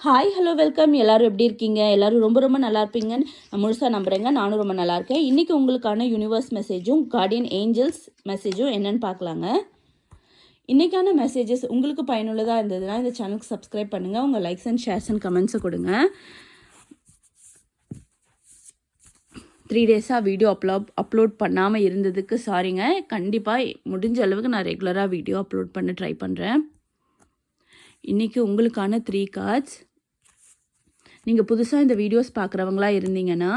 Hi hello welcome. எல்லோரும் எப்படி இருக்கீங்க? எல்லோரும் ரொம்ப ரொம்ப நல்லா இருப்பீங்கன்னு நான் முழுசாக நம்புகிறேங்க. நானும் ரொம்ப நல்லா இருக்கேன். இன்றைக்கி உங்களுக்கான யூனிவர்ஸ் மெசேஜும் கார்டியன் ஏஞ்சல்ஸ் மெசேஜும் என்னென்னு பார்க்கலாங்க. இன்றைக்கான மெசேஜஸ் உங்களுக்கு பயனுள்ளதாக இருந்ததுன்னா இந்த சேனலுக்கு சப்ஸ்கிரைப் பண்ணுங்கள். உங்கள் லைக்ஸ் அண்ட் ஷேர்ஸ் அண்ட் கமெண்ட்ஸை கொடுங்க. 3 டேஸாக வீடியோ அப்லோட் பண்ணாமல் இருந்ததுக்கு சாரிங்க. கண்டிப்பாக முடிஞ்ச அளவுக்கு நான் ரெகுலராக வீடியோ அப்லோட் பண்ண ட்ரை பண்ணுறேன். இன்றைக்கி உங்களுக்கான 3 கார்ட்ஸ். நீங்கள் புதுசாக இந்த வீடியோஸ் பார்க்குறவங்களா இருந்தீங்கன்னா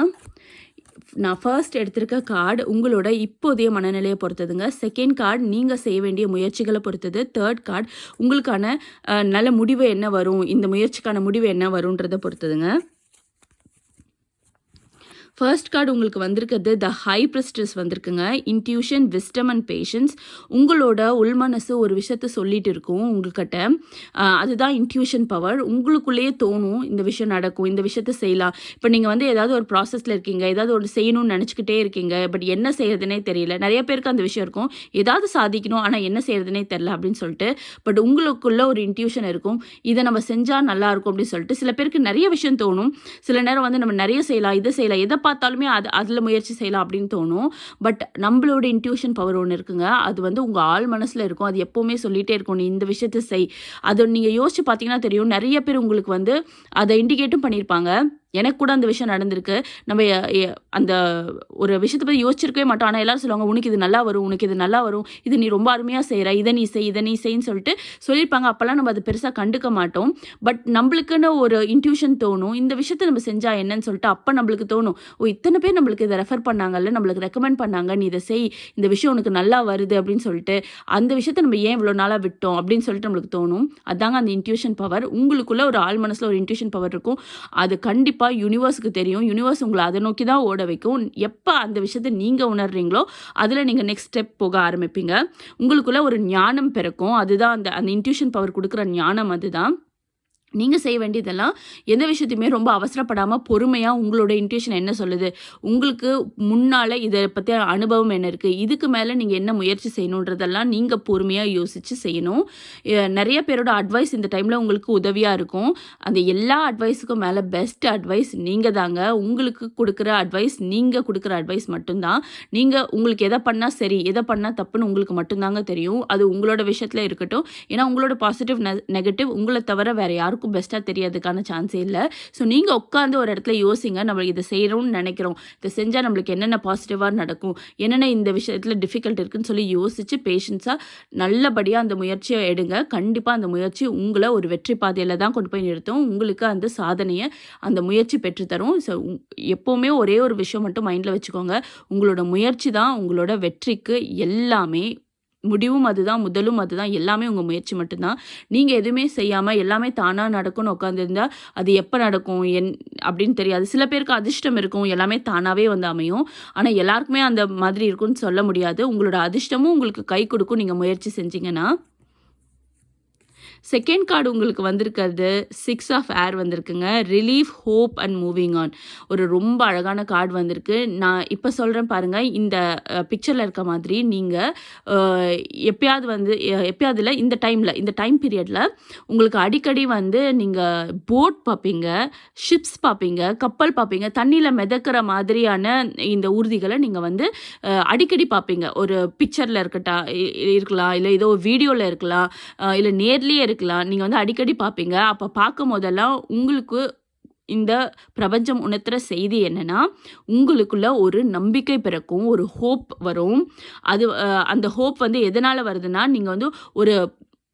நான் ஃபர்ஸ்ட் எடுத்திருக்க கார்டு உங்களோட இப்போதைய மனநிலையை பொறுத்ததுங்க. செகண்ட் கார்டு நீங்கள் செய்ய வேண்டிய முயற்சிகளை பொறுத்தது. தேர்ட் கார்டு உங்களுக்கான நல்ல முடிவு என்ன வரும், இந்த முயற்சிக்கான முடிவு என்ன வரும்ன்றதை பொறுத்ததுங்க. ஃபர்ஸ்ட் கார்டு உங்களுக்கு வந்திருக்கிறது த ஹை பிரிஸ்டஸ் வந்திருக்குங்க. Intuition, wisdom and patience. உங்களோட உள்மனசு ஒரு விஷயத்த சொல்லிட்டு இருக்கும் உங்கள்கிட்ட. அதுதான் இன்ட்யூஷன் பவர். உங்களுக்குள்ளேயே தோணும் இந்த விஷயம் நடக்கும், இந்த விஷயத்த செய்யலாம். இப்போ நீங்கள் வந்து ஏதாவது ஒரு ப்ராசஸில் இருக்கீங்க, ஏதாவது ஒரு செய்யணும்னு நினச்சிக்கிட்டே இருக்கீங்க, பட் என்ன செய்யறதுனே தெரியல. நிறைய பேருக்கு அந்த விஷயம் இருக்கும், ஏதாவது சாதிக்கணும் ஆனால் என்ன செய்யறதுனே தெரியல அப்படின்னு சொல்லிட்டு. பட் உங்களுக்குள்ள ஒரு இன்ட்யூஷன் இருக்கும், இதை நம்ம செஞ்சால் நல்லாயிருக்கும் அப்படின்னு சொல்லிட்டு. சில பேருக்கு நிறைய விஷயம் தோணும். சில நேரம் வந்து நம்ம நிறைய செய்யலாம், இதை செய்யலாம், எதை பார்த்தாலுமே அதில் முயற்சி செய்யலாம் அப்படின்னு தோணும். பட் நம்மளோட இன்ட்யூஷன் பவர் ஒன்று இருக்குங்க. அது வந்து உங்கள் ஆள் மனசில் இருக்கும். அது எப்போவுமே சொல்லிகிட்டே இருக்கும், நீ இந்த விஷயத்தை செய். அதை நீங்கள் யோசிச்சு பார்த்தீங்கன்னா தெரியும். நிறைய பேர் உங்களுக்கு வந்து அதை இண்டிகேட்டும் பண்ணியிருப்பாங்க. எனக்கு கூட அந்த விஷயம் நடந்திருக்கு. நம்ம அந்த ஒரு விஷயத்தை பற்றி யோசிச்சிருக்கவே மாட்டோம். ஆனால் எல்லோரும் சொல்லுவாங்க, உனக்கு இது நல்லா வரும், உனக்கு இது நல்லா வரும், இது நீ ரொம்ப அருமையாக செய்கிற, இதை நீ செய், இதை நீ செய்ன்னு சொல்லிட்டு சொல்லியிருப்பாங்க. அப்போல்லாம் நம்ம அதை பெருசாக கண்டுக்க மாட்டோம். பட் நம்மளுக்குன்னு ஒரு இன்ட்யூஷன் தோணும், இந்த விஷயத்தை நம்ம செஞ்சால் என்னன்னு சொல்லிட்டு. அப்போ நம்மளுக்கு தோணும், ஓ இத்தனை பேர் நம்மளுக்கு இதை ரெஃபர் பண்ணாங்கல்ல, நம்மளுக்கு ரெக்கமெண்ட் பண்ணாங்க, நீ இதை செய், இந்த விஷயம் உனக்கு நல்லா வருது அப்படின்னு சொல்லிட்டு. அந்த விஷயத்தை நம்ம ஏன் இவ்வளோ நாளாக விட்டோம் அப்படின்னு சொல்லிட்டு நம்மளுக்கு தோணும். அதாங்க அந்த இன்ட்யூஷன் பவர். உங்களுக்குள்ள ஒரு ஆள் மனசில் ஒரு இன்ட்யூஷன் பவர் இருக்கும். அது கண்டிப்பாக யூனிவர்ஸுக்கு தெரியும். யூனிவர்ஸ் உங்களை அதை நோக்கி தான் ஓட வைக்கும். எப்போ அந்த விஷயத்தை நீங்கள் உணர்றீங்களோ அதில் நீங்கள் நெக்ஸ்ட் ஸ்டெப் போக ஆரம்பிப்பீங்க. உங்களுக்குள்ள ஒரு ஞானம் பிறக்கும். அதுதான் அந்த இன்ட்யூஷன் பவர் கொடுக்குற ஞானம். அதுதான் நீங்கள் செய்ய வேண்டியதெல்லாம் எந்த விஷயத்தையுமே ரொம்ப அவசரப்படாமல் பொறுமையாக உங்களோட இன்ட்யூஷன் என்ன சொல்லுது, உங்களுக்கு முன்னால் இதை பற்றி அனுபவம் என்ன இருக்குது, இதுக்கு மேலே நீங்கள் என்ன முயற்சி செய்யணுன்றதெல்லாம் நீங்கள் பொறுமையாக யோசித்து செய்யணும். நிறைய பேரோட அட்வைஸ் இந்த டைமில் உங்களுக்கு உதவியாக இருக்கும். அந்த எல்லா அட்வைஸுக்கும் மேலே பெஸ்ட் அட்வைஸ் நீங்கள் தாங்க. உங்களுக்கு கொடுக்குற அட்வைஸ், நீங்கள் கொடுக்குற அட்வைஸ் மட்டும்தான். நீங்கள் உங்களுக்கு எதை பண்ணால் சரி, எதை பண்ணால் தப்புன்னு உங்களுக்கு மட்டும்தாங்க தெரியும். அது உங்களோட விஷயத்தில் இருக்கட்டும். ஏன்னா உங்களோட பாசிட்டிவ் நெகட்டிவ் உங்களை தவிர வேறு யாருக்கும் பெஸ்ட்டாக தெரியறதுக்கான சான்ஸே இல்லை. ஸோ நீங்கள் உட்காந்து ஒரு இடத்துல யோசிங்க, நம்ம இதை செய்கிறோம்னு நினைக்கிறோம், இதை செஞ்சால் நம்மளுக்கு என்னென்ன பாசிட்டிவாக நடக்கும், என்னென்ன இந்த விஷயத்தில் டிஃபிகல்ட் இருக்குன்னு சொல்லி யோசித்து பேஷன்ஸாக நல்லபடியாக அந்த முயற்சியை எடுங்க. கண்டிப்பாக அந்த முயற்சி உங்களை ஒரு வெற்றி பாதையில் தான் கொண்டு போய் நிறுத்தும். உங்களுக்கு அந்த சாதனையை அந்த முயற்சி பெற்றுத்தரும். ஸோ எப்போவுமே ஒரே ஒரு விஷயம் மட்டும் மைண்டில் வச்சுக்கோங்க, உங்களோட முயற்சி தான் உங்களோட வெற்றிக்கு எல்லாமே. முடிவும் அதுதான், முதலும் அதுதான், எல்லாமே உங்கள் முயற்சி மட்டும்தான். நீங்கள் எதுவுமே செய்யாமல் எல்லாமே தானாக நடக்கும்னு உட்காந்துருந்தா அது எப்போ நடக்கும் அப்படின்னு தெரியாது. சில பேருக்கு அதிர்ஷ்டம் இருக்கும், எல்லாமே தானாகவே வந்து அமையும். ஆனால் எல்லாருக்குமே அந்த மாதிரி இருக்கும்னு சொல்ல முடியாது. உங்களோட அதிர்ஷ்டமும் உங்களுக்கு கை கொடுக்கும் நீங்கள் முயற்சி செஞ்சீங்கன்னா. செகண்ட் கார்டு உங்களுக்கு வந்திருக்கிறது 6 ஆஃப் ஏர் வந்திருக்குங்க. Relief, hope and moving on. ஒரு ரொம்ப அழகான கார்டு வந்திருக்கு. நான் இப்போ சொல்கிறேன் பாருங்கள், இந்த பிக்சரில் இருக்க மாதிரி நீங்கள் எப்பயாவது இல்லை, இந்த டைம் பீரியடில் உங்களுக்கு அடிக்கடி வந்து நீங்கள் போட் பார்ப்பீங்க, ஷிப்ஸ் பார்ப்பீங்க, கப்பல் பார்ப்பீங்க. தண்ணியில் மிதக்கிற மாதிரியான இந்த ஊர்திகளை நீங்கள் வந்து அடிக்கடி பார்ப்பீங்க. ஒரு பிக்சரில் இருக்கலாம், இல்லை ஏதோ வீடியோவில் இருக்கலாம், இல்லை நேர்லேயே இருக்கலாம். நீங்கள் வந்து அடிக்கடி பார்ப்பீங்க. அப்போ பார்க்கும் போதெல்லாம் உங்களுக்கு இந்த பிரபஞ்சம் உணர்த்துற செய்தி என்னன்னா, உங்களுக்குள்ள ஒரு நம்பிக்கை பிறக்கும், ஒரு ஹோப் வரும். அது அந்த ஹோப் வந்து எதனால் வருதுன்னா, நீங்கள் வந்து ஒரு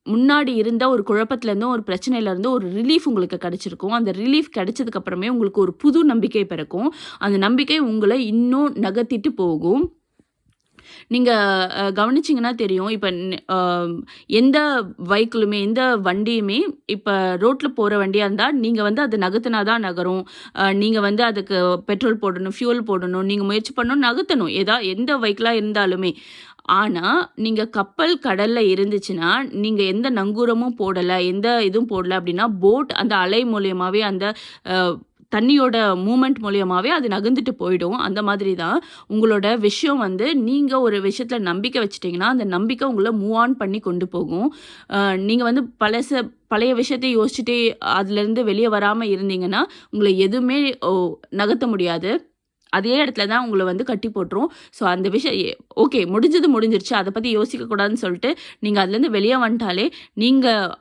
முன்னாடி இருந்த ஒரு குழப்பத்துலேருந்தும் ஒரு பிரச்சனையிலேருந்தும் ஒரு ரிலீஃப் உங்களுக்கு கிடச்சிருக்கும். அந்த ரிலீஃப் கிடைச்சதுக்கப்புறமே உங்களுக்கு ஒரு புது நம்பிக்கை பிறக்கும். அந்த நம்பிக்கை உங்களை இன்னும் நகர்த்திட்டு போகும். நீங்கள் கவனிச்சிங்கன்னா தெரியும், இப்போ எந்த வெஹிக்கிளுமே, எந்த வண்டியுமே இப்போ ரோட்டில் போகிற வண்டியாக இருந்தால் நீங்கள் வந்து அது நகர்த்தினா தான் நகரும். நீங்கள் வந்து அதுக்கு பெட்ரோல் போடணும், ஃபியூல் போடணும், நீங்கள் முயற்சி பண்ணணும், நகர்த்தணும். எந்த வெஹிக்கிளாக இருந்தாலுமே. ஆனால் நீங்கள் கப்பல் கடலில் இருந்துச்சுன்னா, நீங்கள் எந்த நங்கூரமும் போடலை, எந்த இதுவும் போடலை அப்படின்னா, போட் அந்த அலை மூலியமாகவே அந்த தண்ணியோட மூமெண்ட் மூலியமாகவே அது நகர்ந்துட்டு போயிடும். அந்த மாதிரி தான் உங்களோட விஷயம் வந்து நீங்கள் ஒரு விஷயத்தில் நம்பிக்கை வச்சுட்டிங்கன்னா அந்த நம்பிக்கை உங்களை மூவ் ஆன் பண்ணி கொண்டு போகும். நீங்கள் வந்து பழைய விஷயத்தை யோசிச்சுட்டே அதுலேருந்து வெளியே வராமல் இருந்தீங்கன்னா உங்களை எதுவுமே நகர்த்த முடியாது. அதே இடத்துல தான் உங்களை வந்து கட்டி போட்டுரும். ஸோ அந்த விஷயம் ஓகே முடிஞ்சிருச்சு, அதை பற்றி யோசிக்கக்கூடாதுன்னு சொல்லிட்டு நீங்கள் அதுலேருந்து வெளியே வந்துட்டாலே நீங்கள்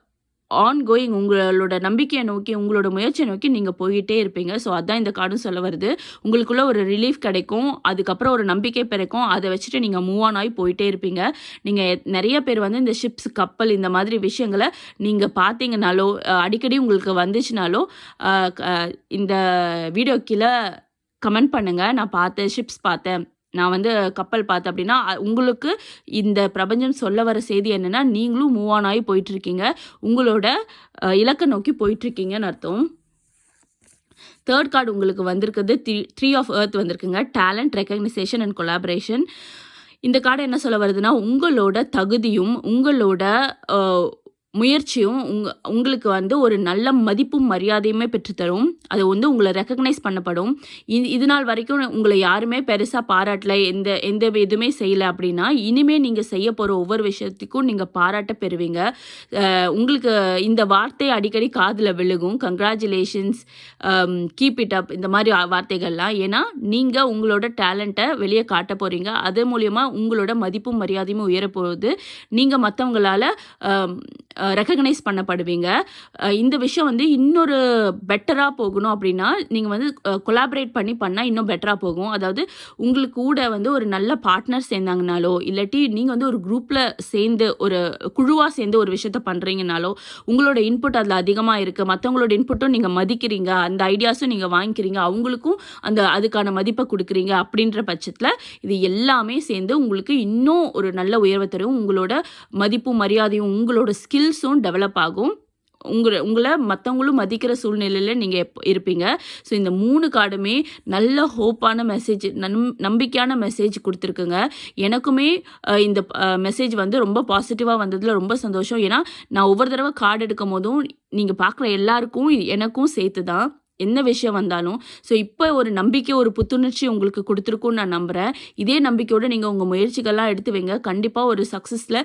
ஆன்கோயிங் உங்களோட நம்பிக்கையை நோக்கி உங்களோட முயற்சியை நோக்கி நீங்கள் போய்கிட்டே இருப்பீங்க. ஸோ அதான் இந்த கார்டும் சொல்ல வருது. உங்களுக்குள்ள ஒரு ரிலீஃப் கிடைக்கும், அதுக்கப்புறம் ஒரு நம்பிக்கை பிறக்கும். அதை வச்சுட்டு நீங்கள் மூவ் ஆன் ஆகி போயிட்டே இருப்பீங்க. நீங்கள் நிறைய பேர் வந்து இந்த ஷிப்ஸ், கப்பல் இந்த மாதிரி விஷயங்களை நீங்கள் பார்த்தீங்கனாலோ அடிக்கடி உங்களுக்கு வந்துச்சுனாலோ இந்த வீடியோ கீழே கமெண்ட் பண்ணுங்கள். நான் பார்த்தேன், ஷிப்ஸ் பார்த்தேன், நான் வந்து கப்பல் பார்த்தேன் அப்படின்னா உங்களுக்கு இந்த பிரபஞ்சம் சொல்ல வர செய்தி என்னென்னா நீங்களும் மூவ் ஆன் ஆகி போயிட்டுருக்கீங்க, உங்களோட இலக்கை நோக்கி போயிட்டுருக்கீங்கன்னு அர்த்தம். தேர்ட் கார்டு உங்களுக்கு வந்திருக்குது 3 ஆஃப் எர்த் வந்திருக்குங்க. Talent, recognisation and collaboration. இந்த கார்டு என்ன சொல்ல வருதுன்னா உங்களோட தகுதியும் உங்களோட முயற்சியும் உங்களுக்கு வந்து ஒரு நல்ல மதிப்பும் மரியாதையுமே பெற்றுத்தரும். அது வந்து உங்களை ரெக்கக்னைஸ் பண்ணப்படும். இது நாள் வரைக்கும் உங்களை யாருமே பெருசாக பாராட்டலை, எந்த இதுவுமே செய்யலை அப்படின்னா இனிமேல் நீங்கள் செய்ய போகிற ஒவ்வொரு விஷயத்துக்கும் நீங்கள் பாராட்ட பெறுவீங்க. உங்களுக்கு இந்த வார்த்தை அடிக்கடி காதில் விழுகும். கங்க்ராச்சுலேஷன்ஸ், கீப் இட் அப், இந்த மாதிரி வார்த்தைகள்லாம். ஏன்னா நீங்கள் உங்களோட டேலண்ட்டை வெளியே காட்ட போகிறீங்க. அது மூலயமா உங்களோட மதிப்பும் மரியாதையும் உயரப்போகுது. நீங்கள் மற்றவங்களால் ரெக்கக்னைஸ் பண்ணப்படுவீங்க. இந்த விஷயம் வந்து இன்னொரு பெட்டராக போகணும் அப்படின்னா நீங்கள் வந்து கொலாபரேட் பண்ணால் இன்னும் பெட்டராக போகும். அதாவது உங்களுக்கு கூட வந்து ஒரு நல்ல பார்ட்னர் சேர்ந்தாங்கனாலோ இல்லாட்டி நீங்கள் வந்து ஒரு குரூப்பில் சேர்ந்து ஒரு குழுவாக சேர்ந்து ஒரு விஷயத்த பண்ணுறீங்கனாலோ உங்களோட இன்புட் அதில் அதிகமாக இருக்குது. மற்றவங்களோட இன்புட்டும் நீங்கள் மதிக்கிறீங்க, அந்த ஐடியாஸும் நீங்கள் வாங்கிக்கிறீங்க, அவங்களுக்கும் அதுக்கான மதிப்பை கொடுக்குறீங்க. அப்படின்ற பட்சத்தில் இது எல்லாமே சேர்ந்து உங்களுக்கு இன்னும் ஒரு நல்ல உயர்வை தரும். உங்களோட மதிப்பும் மரியாதையும் உங்களோட ஸ்கில்ஸும் டெவலப் ஆகும். உங்களை மற்றவங்களும் மதிக்கிற சூழ்நிலையில் நீங்கள் இருப்பீங்க. ஸோ இந்த 3 கார்டுமே நல்ல ஹோப்பான மெசேஜ், நம்பிக்கையான மெசேஜ் கொடுத்துருக்குங்க. எனக்குமே இந்த மெசேஜ் வந்து ரொம்ப பாசிட்டிவாக வந்ததில் ரொம்ப சந்தோஷம். ஏன்னா நான் ஒவ்வொரு தடவை கார்டு எடுக்கும் போதும் நீங்கள் பார்க்குற எல்லாருக்கும் எனக்கும் சேர்த்து தான் என்ன விஷயம் வந்தாலும். ஸோ இப்போ ஒரு நம்பிக்கை, ஒரு புத்துணர்ச்சி உங்களுக்கு கொடுத்துருக்குன்னு நான் நம்புகிறேன். இதே நம்பிக்கையோடு நீங்கள் உங்கள் முயற்சிகள்லாம் எடுத்து வைங்க. கண்டிப்பாக ஒரு சக்ஸஸில்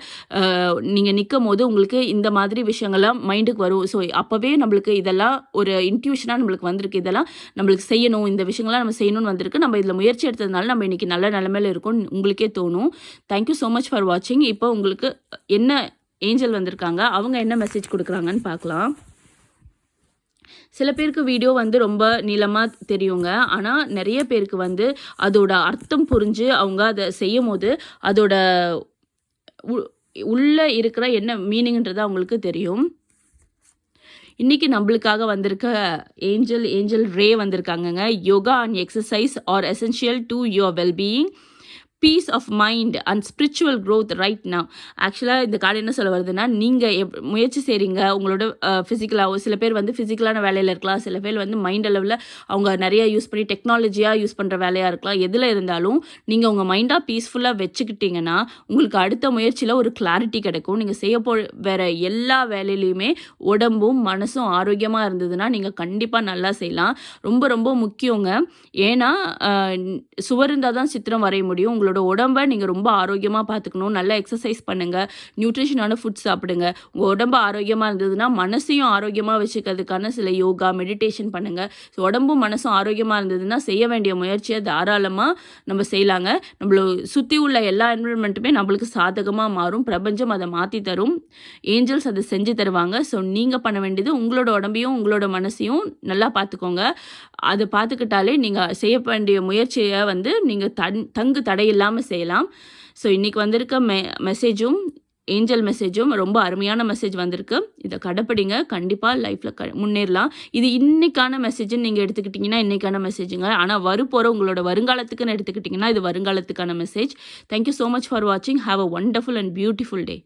நீங்கள் நிற்கும் போது உங்களுக்கு இந்த மாதிரி விஷயங்கள்லாம் மைண்டுக்கு வரும். ஸோ அப்போவே நம்மளுக்கு இதெல்லாம் ஒரு இன்ட்யூஷனாக நம்மளுக்கு வந்திருக்கு. இதெல்லாம் நம்மளுக்கு செய்யணும், இந்த விஷயங்கள்லாம் நம்ம செய்யணும்னு வந்திருக்கு. நம்ம இதில் முயற்சி எடுத்ததுனால நம்ம இன்றைக்கி நல்ல நிலைமையில் இருக்கோம்னு உங்களுக்கே தோணும். தேங்க்யூ ஸோ மச் ஃபார் வாட்சிங். இப்போ உங்களுக்கு என்ன ஏஞ்சல் வந்திருக்காங்க, அவங்க என்ன மெசேஜ் கொடுக்குறாங்கன்னு பார்க்கலாம். சில பேருக்கு வீடியோ வந்து ரொம்ப நீளமாக தெரியுங்க. ஆனால் நிறைய பேருக்கு வந்து அதோட அர்த்தம் புரிஞ்சு அவங்க அதை செய்யும் போது அதோட உள்ளே இருக்கிற என்ன மீனிங்ன்றது அவங்களுக்கு தெரியும். இன்றைக்கி நம்மளுக்காக வந்திருக்க ஏஞ்சல் ரே வந்திருக்காங்கங்க. Yoga and exercise are essential to your wellbeing, peace of mind and spiritual growth right now. ஆக்சுவலாக இந்த கார்டு என்ன சொல்ல வருதுன்னா நீங்கள் முயற்சி செய்கிறீங்க உங்களோட ஃபிசிக்கலாக. சில பேர் வந்து ஃபிசிக்கலான வேலையில் இருக்கலாம், சில பேர் வந்து மைண்ட் அளவில் அவங்க நிறையா யூஸ் பண்ணி டெக்னாலஜியாக யூஸ் பண்ணுற வேலையாக இருக்கலாம். எதில் இருந்தாலும் நீங்கள் உங்கள் மைண்டாக பீஸ்ஃபுல்லாக வச்சுக்கிட்டிங்கன்னா உங்களுக்கு அடுத்த முயற்சியில் ஒரு கிளாரிட்டி கிடைக்கும். நீங்கள் செய்ய வேறு எல்லா வேலையிலையுமே உடம்பும் மனசும் ஆரோக்கியமாக இருந்ததுன்னா நீங்கள் கண்டிப்பாக நல்லா செய்யலாம். ரொம்ப ரொம்ப முக்கியங்க. ஏன்னா சுவர் இருந்தால் தான் சித்திரம் வரைய முடியும். உங்களோட உடம்பை நீங்கள் ரொம்ப ஆரோக்கியமாக பார்த்துக்கணும். நல்லா எக்ஸசைஸ் பண்ணுங்கள், நியூட்ரிஷனான ஃபுட் சாப்பிடுங்க. உங்கள் உடம்பு ஆரோக்கியமாக இருந்ததுன்னா மனசையும் ஆரோக்கியமாக வச்சுக்கிறதுக்கான சில யோகா, மெடிடேஷன் பண்ணுங்கள். ஸோ உடம்பும் மனசும் ஆரோக்கியமாக இருந்ததுன்னா செய்ய வேண்டிய முயற்சியை தாராளமாக நம்ம செய்யலாங்க. நம்மளை சுற்றி உள்ள எல்லா என்விரான்மெண்ட்டுமே நம்மளுக்கு சாதகமாக மாறும். பிரபஞ்சம் அதை மாற்றி தரும். ஏஞ்சல்ஸ் அதை செஞ்சு தருவாங்க. ஸோ நீங்கள் பண்ண வேண்டியது உங்களோட உடம்பையும் உங்களோட மனசையும் நல்லா பார்த்துக்கோங்க. அதை பார்த்துக்கிட்டாலே நீங்கள் செய்ய வேண்டிய முயற்சியை வந்து நீங்கள் தங்கு தடையில்லாமல் செய்யலாம். ஸோ இன்றைக்கி வந்திருக்க மெசேஜும் ஏஞ்சல் மெசேஜும் ரொம்ப அருமையான மெசேஜ் வந்திருக்கு. இதை கடைப்பிடிங்க, கண்டிப்பாக லைஃப்பில் முன்னேறலாம். இது இன்றைக்கான மெசேஜ்னு நீங்கள் எடுத்துக்கிட்டிங்கன்னா இன்றைக்கான மெசேஜுங்க. ஆனால் வரப்போகிற உங்களோட வருங்காலத்துக்குன்னு எடுத்துக்கிட்டிங்கன்னா இது வருங்காலத்துக்கான message. Thank you so much for வாட்சிங். Have a wonderful and beautiful day.